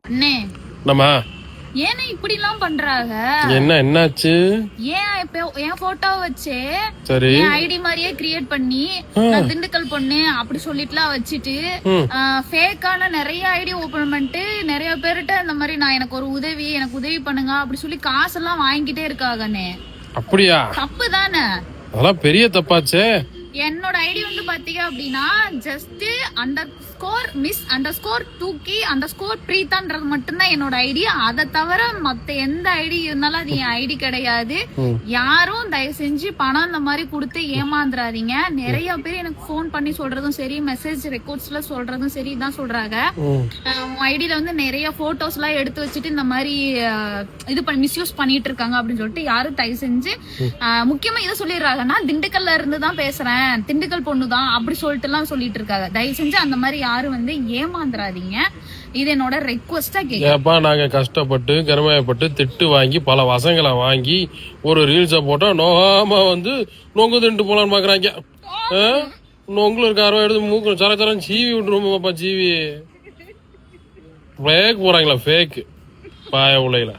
அண்ணே நம்ம ஏன்னா இப்படி எல்லாம் பண்றாங்க? என்னாச்சு? ஏன் இப்ப என் போட்டோ வச்சு சரி என் ஐடி மாதிரியே கிரியேட் பண்ணி நான் திண்டுக்கல் பொண்ணு அப்படி சொல்லிட்டுலாம் வச்சுட்டு ஃபேக்கான நிறைய ஐடி ஓபன் பண்ணிட்டு நிறைய பேர்கிட்ட இந்த மாதிரி நான் எனக்கு உதவி பண்ணுங்க அப்படி சொல்லி காசெல்லாம் வாங்கிட்டே இருக்காங்கண்ணே. அப்படியா? தப்பு தானே? அதெல்லாம் பெரிய தப்பாச்சே. என்னோட ஐடி வந்து பாத்தீங்க அப்படின்னா ஜஸ்ட் miss_2key_preethaன்றது மட்டும்தான் என்னோட ஐடி. அதை தவிர மத்த எந்த ஐடி இருந்தாலும் அது என் ஐடி கிடையாது. யாரும் தயவு செஞ்சு பணம் இந்த மாதிரி கொடுத்து ஏமாந்துறாதீங்க. நிறைய பேர் எனக்கு போன் பண்ணி சொல்றதும் சரி, மெசேஜ் ரெக்கார்ட்ஸ்ல சொல்றதும் சரி தான் சொல்றாங்க. உன் ஐடியில வந்து நிறைய போட்டோஸ் எல்லாம் எடுத்து வச்சுட்டு இந்த மாதிரி இது பண்ணி மிஸ்யூஸ் பண்ணிட்டு இருக்காங்க அப்படின்னு சொல்லிட்டு யாரும் தயவு செஞ்சு முக்கியமா இதை சொல்லிடுறாங்க, நான் திண்டுக்கல்ல இருந்து தான் பேசுறேன், திண்டுக்கல் பொண்ணுதான் அப்படி சொல்லிட்டு எல்லாம் சொல்லிட்டு இருக்காங்க. தயவு செஞ்சு அந்த மாதிரி யாரும் வந்து ஏமாந்துறாதீங்க. இது என்னோட ரெக்வஸ்டா கேப்பா. நாங்க கஷ்டப்பட்டு கருமையப்பட்டு திட்டு வாங்கி பல வசங்களை வாங்கி ஒரு ரீல்ஸ போட்டா நோகாம வந்து நொங்கு திண்டு போலான்னு பாக்குறாங்க. நொங்குல இருக்க 60 எடுத்து மூக்கு சரச்சரம் சீவி விட்டுருவோம் பாப்பா. சீவி ஃபேக் போறாங்களா? ஃபேக் பாய உலையில